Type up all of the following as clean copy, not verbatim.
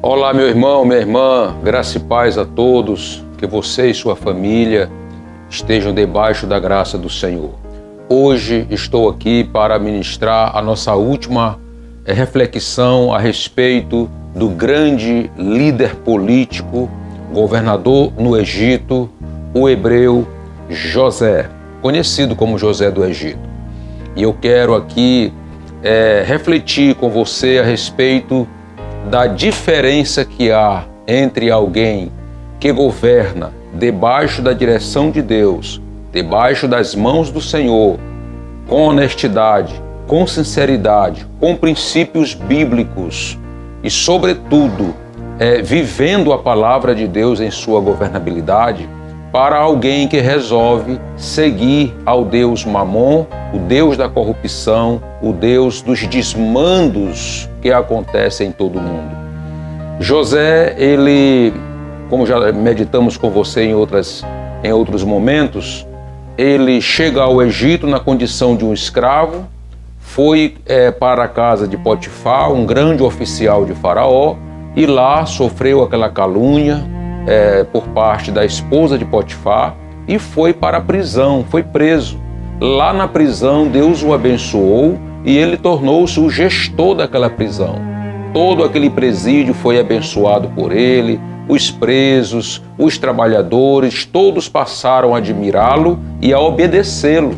Olá, meu irmão, minha irmã, graça e paz a todos, que você e sua família estejam debaixo da graça do Senhor. Hoje estou aqui para ministrar a nossa última reflexão a respeito do grande líder político, governador no Egito, o hebreu José, conhecido como José do Egito. E eu quero aqui refletir com você a respeito da diferença que há entre alguém que governa debaixo da direção de Deus, debaixo das mãos do Senhor, com honestidade, com sinceridade, com princípios bíblicos e, sobretudo, vivendo a palavra de Deus em sua governabilidade, para alguém que resolve seguir ao Deus Mamon, o Deus da corrupção, o Deus dos desmandos que acontecem em todo o mundo. José, ele, como já meditamos com você em outros momentos, ele chega ao Egito na condição de um escravo, foi para a casa de Potifar, um grande oficial de Faraó, e lá sofreu aquela calúnia por parte da esposa de Potifar e foi para a prisão, foi preso. Lá na prisão, Deus o abençoou e ele tornou-se o gestor daquela prisão. Todo aquele presídio foi abençoado por ele, os presos, os trabalhadores, todos passaram a admirá-lo e a obedecê-lo.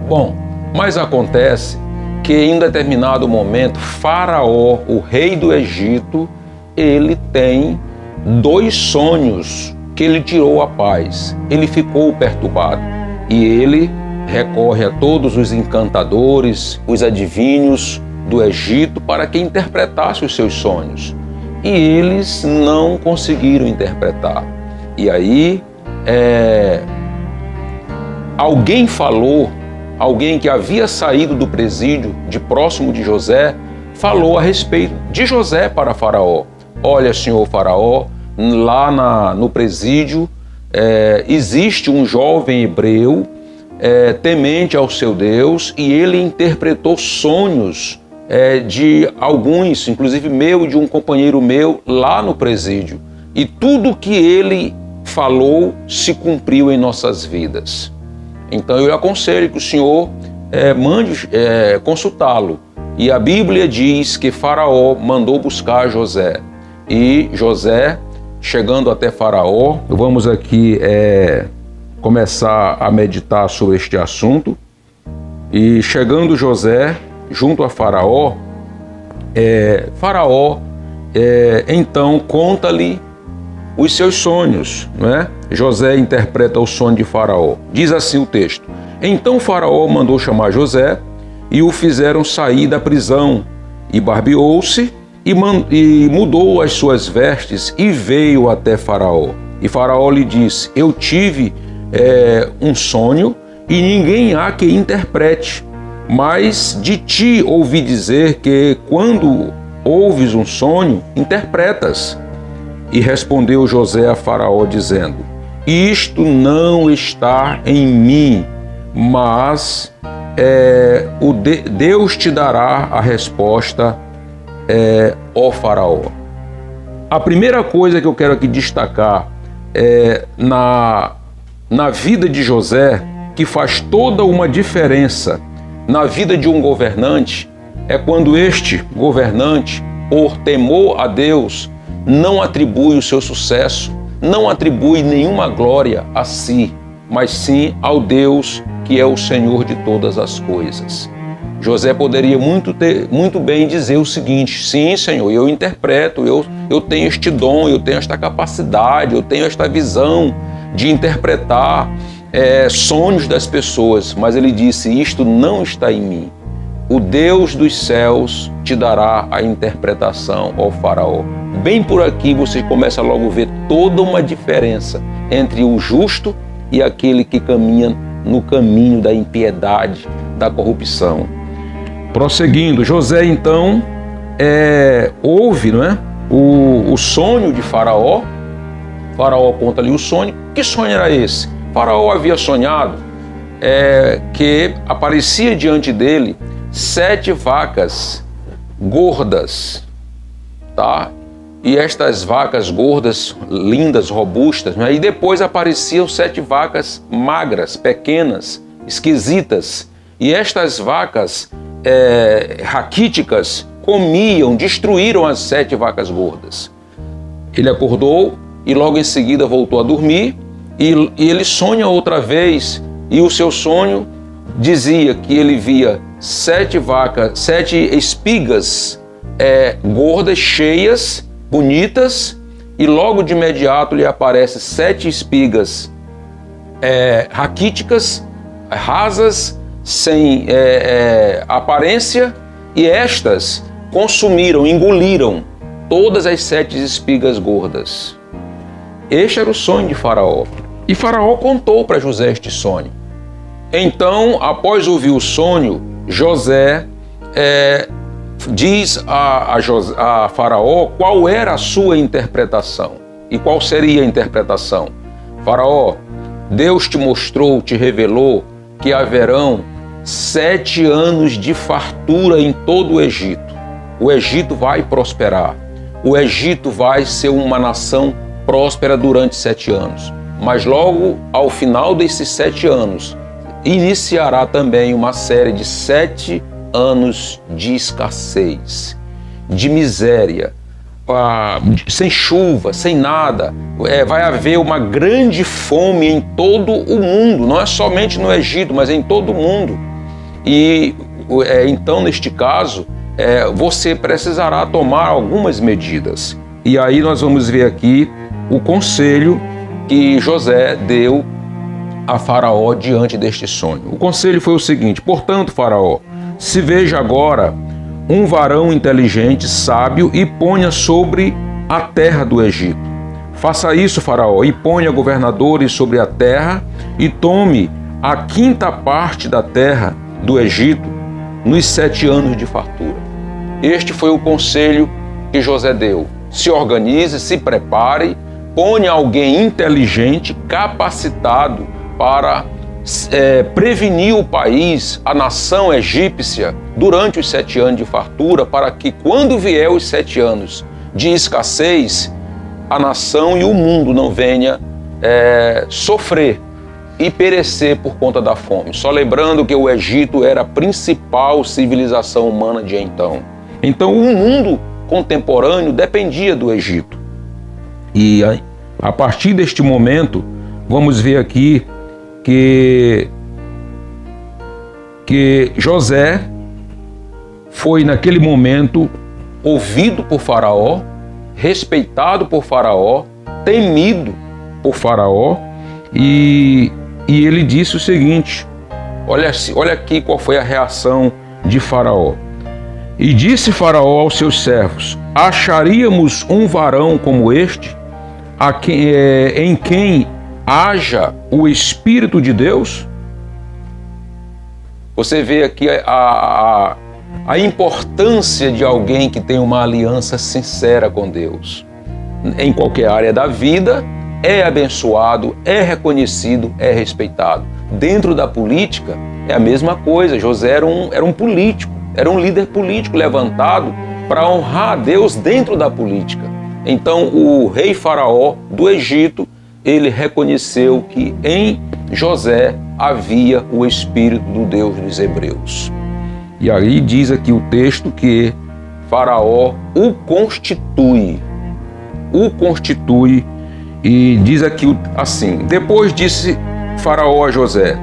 Bom, mas acontece que em determinado momento, Faraó, o rei do Egito, ele tem 2 sonhos que ele tirou a paz. Ele ficou perturbado e ele recorre a todos os encantadores, os adivinhos do Egito para que interpretasse os seus sonhos. E eles não conseguiram interpretar. E aí, alguém que havia saído do presídio de próximo de José, falou a respeito de José para Faraó. Olha, senhor Faraó, lá no presídio existe um jovem hebreu temente ao seu Deus e ele interpretou sonhos de alguns, inclusive meu e de um companheiro meu lá no presídio. E tudo que ele falou se cumpriu em nossas vidas. Então eu lhe aconselho que o senhor mande consultá-lo. E a Bíblia diz que Faraó mandou buscar José. E José, chegando até Faraó, vamos aqui começar a meditar sobre este assunto. E chegando José junto a Faraó, então conta-lhe os seus sonhos, não é? José interpreta o sonho de Faraó. Diz assim o texto: Então Faraó mandou chamar José e o fizeram sair da prisão, e barbeou-se e mudou as suas vestes e veio até Faraó. E Faraó lhe disse: Eu tive um sonho e ninguém há que interprete, mas de ti ouvi dizer que quando ouves um sonho, interpretas. E respondeu José a Faraó dizendo: Isto não está em mim, mas Deus te dará a resposta, ó Faraó. A primeira coisa que eu quero aqui destacar na vida de José, que faz toda uma diferença na vida de um governante, é quando este governante, por temor a Deus, não atribui o seu sucesso, não atribui nenhuma glória a si, mas sim ao Deus que é o Senhor de todas as coisas. José poderia muito bem dizer o seguinte: sim, Senhor, eu interpreto, eu tenho este dom, eu tenho esta capacidade, eu tenho esta visão de interpretar sonhos das pessoas. Mas ele disse: isto não está em mim. O Deus dos céus te dará a interpretação, ó Faraó. Bem por aqui você começa logo a ver toda uma diferença entre o justo e aquele que caminha no caminho da impiedade, da corrupção. Prosseguindo, José então ouve, não é, o sonho de Faraó. Faraó conta-lhe o sonho. Que sonho era esse? Faraó havia sonhado que aparecia diante dele 7 vacas gordas, tá? e estas vacas gordas, lindas, robustas, né? E depois apareciam 7 vacas magras, pequenas, esquisitas, e estas vacas raquíticas comiam, destruíram as 7 vacas gordas. Ele acordou e logo em seguida voltou a dormir, e ele sonha outra vez, e o seu sonho dizia que ele via 7 espigas gordas, cheias, bonitas, e logo de imediato lhe aparecem 7 espigas raquíticas, rasas, sem aparência, e estas consumiram, engoliram todas as 7 espigas gordas. Este era o sonho de Faraó. E Faraó contou para José este sonho. Então, após ouvir o sonho, José diz a Faraó qual era a sua interpretação. E qual seria a interpretação? Faraó, Deus te mostrou, te revelou que haverão 7 anos de fartura em todo o Egito. O Egito vai prosperar. O Egito vai ser uma nação próspera durante 7 anos. Mas logo ao final desses 7 anos, iniciará também uma série de 7 anos de escassez, de miséria, sem chuva, sem nada. Vai haver uma grande fome em todo o mundo, não é somente no Egito, mas em todo o mundo. E então, neste caso, você precisará tomar algumas medidas. E aí nós vamos ver aqui o conselho que José deu a Faraó diante deste sonho. O conselho foi o seguinte: portanto, Faraó, se veja agora um varão inteligente, sábio, e ponha sobre a terra do Egito. Faça isso, Faraó, e ponha governadores sobre a terra, e tome a 5ª parte da terra do Egito nos 7 anos de fartura. Este foi o conselho que José deu. Se organize, se prepare, ponha alguém inteligente, capacitado para prevenir o país, a nação egípcia, durante os 7 anos de fartura, para que quando vier os 7 anos de escassez, a nação e o mundo não venha sofrer e perecer por conta da fome. Só lembrando que o Egito era a principal civilização humana de então. Então o mundo contemporâneo dependia do Egito. E a partir deste momento, vamos ver aqui que José foi naquele momento ouvido por Faraó, respeitado por Faraó, temido por Faraó, e ele disse o seguinte: olha aqui qual foi a reação de Faraó. E disse Faraó aos seus servos: acharíamos um varão como este, em quem haja o Espírito de Deus? Você vê aqui a importância de alguém que tem uma aliança sincera com Deus. Em qualquer área da vida, é abençoado, é reconhecido, é respeitado. Dentro da política, é a mesma coisa. José era um político, era um líder político levantado para honrar a Deus dentro da política. Então, o rei Faraó do Egito, ele reconheceu que em José havia o Espírito do Deus dos Hebreus. E aí diz aqui o texto que Faraó o constitui, e diz aqui assim: depois disse Faraó a José: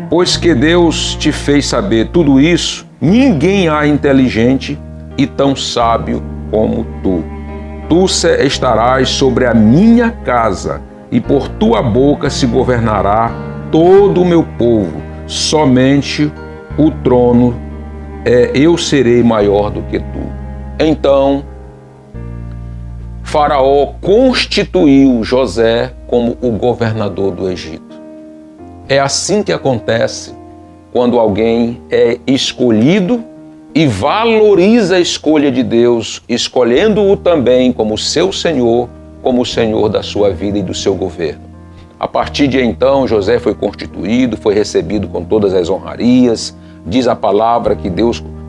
pois que Deus te fez saber tudo isso, ninguém há inteligente e tão sábio como tu. Tu estarás sobre a minha casa, e por tua boca se governará todo o meu povo. Somente o trono eu serei maior do que tu. Então, Faraó constituiu José como o governador do Egito. É assim que acontece quando alguém é escolhido e valoriza a escolha de Deus, escolhendo-o também como seu Senhor, como o Senhor da sua vida e do seu governo. A partir de então, José foi constituído, foi recebido com todas as honrarias. Diz a palavra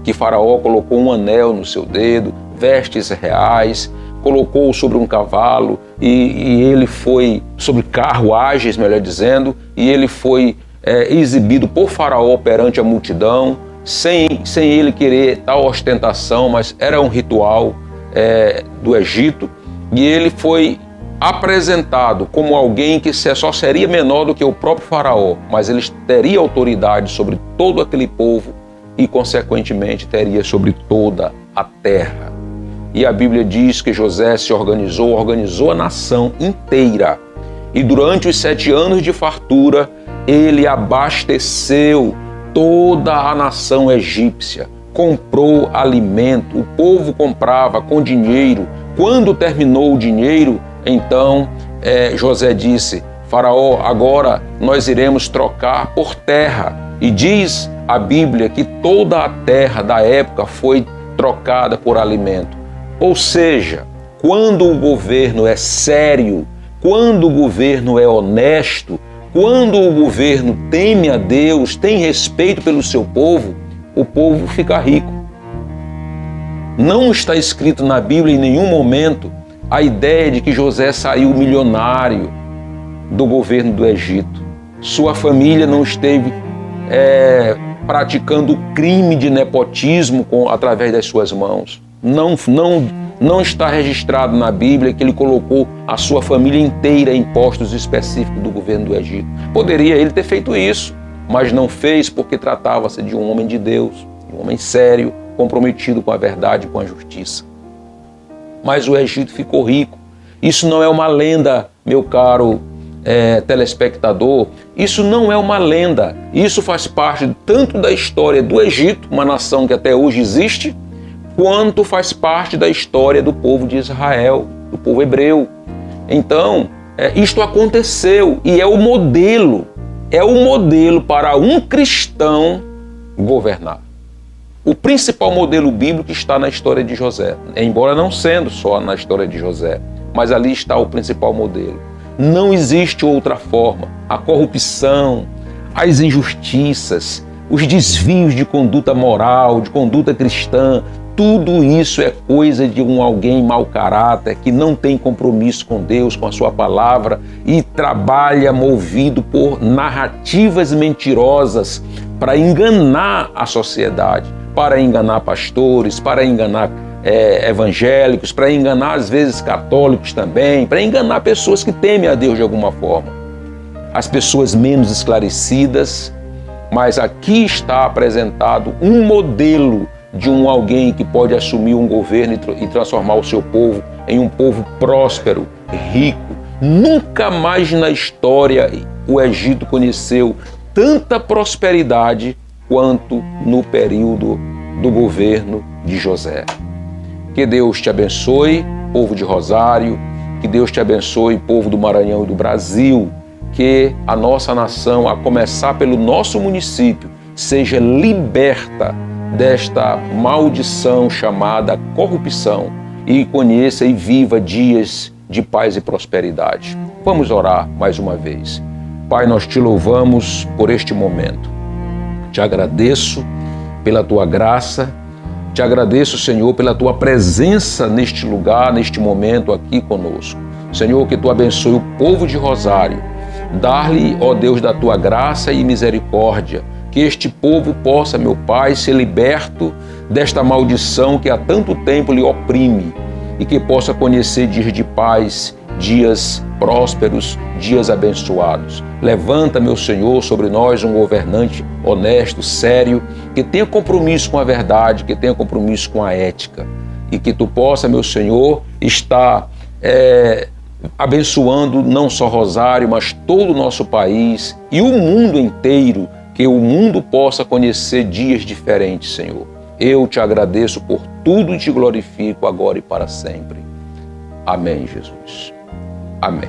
que Faraó colocou um anel no seu dedo, vestes reais, colocou sobre um cavalo e ele foi sobre carruagens, melhor dizendo, e ele foi exibido por Faraó perante a multidão, sem ele querer tal ostentação, mas era um ritual do Egito, e ele foi apresentado como alguém que só seria menor do que o próprio Faraó, mas ele teria autoridade sobre todo aquele povo e, consequentemente, teria sobre toda a terra. E a Bíblia diz que José se organizou a nação inteira. E durante os 7 anos de fartura, ele abasteceu toda a nação egípcia, comprou alimento, o povo comprava com dinheiro. Quando terminou o dinheiro, então José disse: Faraó, agora nós iremos trocar por terra. E diz a Bíblia que toda a terra da época foi trocada por alimento. Ou seja, quando o governo é sério, quando o governo é honesto, quando o governo teme a Deus, tem respeito pelo seu povo, o povo fica rico. Não está escrito na Bíblia em nenhum momento a ideia de que José saiu milionário do governo do Egito. Sua família não esteve praticando crime de nepotismo através das suas mãos. Não está registrado na Bíblia que ele colocou a sua família inteira em postos específicos do governo do Egito. Poderia ele ter feito isso, mas não fez porque tratava-se de um homem de Deus, um homem sério, comprometido com a verdade e com a justiça. Mas o Egito ficou rico. Isso não é uma lenda, meu caro telespectador, isso não é uma lenda. Isso faz parte tanto da história do Egito, uma nação que até hoje existe, quanto faz parte da história do povo de Israel, do povo hebreu. Então, isto aconteceu e é o modelo para um cristão governar. O principal modelo bíblico está na história de José, embora não sendo só na história de José, mas ali está o principal modelo. Não existe outra forma. A corrupção, as injustiças, os desvios de conduta moral, de conduta cristã, tudo isso é coisa de alguém mau caráter, que não tem compromisso com Deus, com a sua palavra e trabalha movido por narrativas mentirosas para enganar a sociedade, para enganar pastores, para enganar evangélicos, para enganar às vezes católicos também, para enganar pessoas que temem a Deus de alguma forma. As pessoas menos esclarecidas, mas aqui está apresentado um modelo de alguém que pode assumir um governo e transformar o seu povo em um povo próspero, rico. Nunca mais na história o Egito conheceu tanta prosperidade quanto no período do governo de José. Que Deus te abençoe, povo de Rosário, que Deus te abençoe, povo do Maranhão e do Brasil, que a nossa nação, a começar pelo nosso município, seja liberta desta maldição chamada corrupção e conheça e viva dias de paz e prosperidade. Vamos orar mais uma vez. Pai, nós te louvamos por este momento. Te agradeço pela tua graça, te agradeço, Senhor, pela tua presença neste lugar, neste momento aqui conosco. Senhor, que tu abençoe o povo de Rosário, dar-lhe, ó Deus, da tua graça e misericórdia, que este povo possa, meu Pai, ser liberto desta maldição que há tanto tempo lhe oprime e que possa conhecer dias de paz, dias prósperos, dias abençoados. Levanta, meu Senhor, sobre nós um governante honesto, sério, que tenha compromisso com a verdade, que tenha compromisso com a ética e que tu possa, meu Senhor, estar abençoando não só Rosário, mas todo o nosso país e o mundo inteiro, que o mundo possa conhecer dias diferentes, Senhor. Eu te agradeço por tudo e te glorifico agora e para sempre. Amém, Jesus. Amém.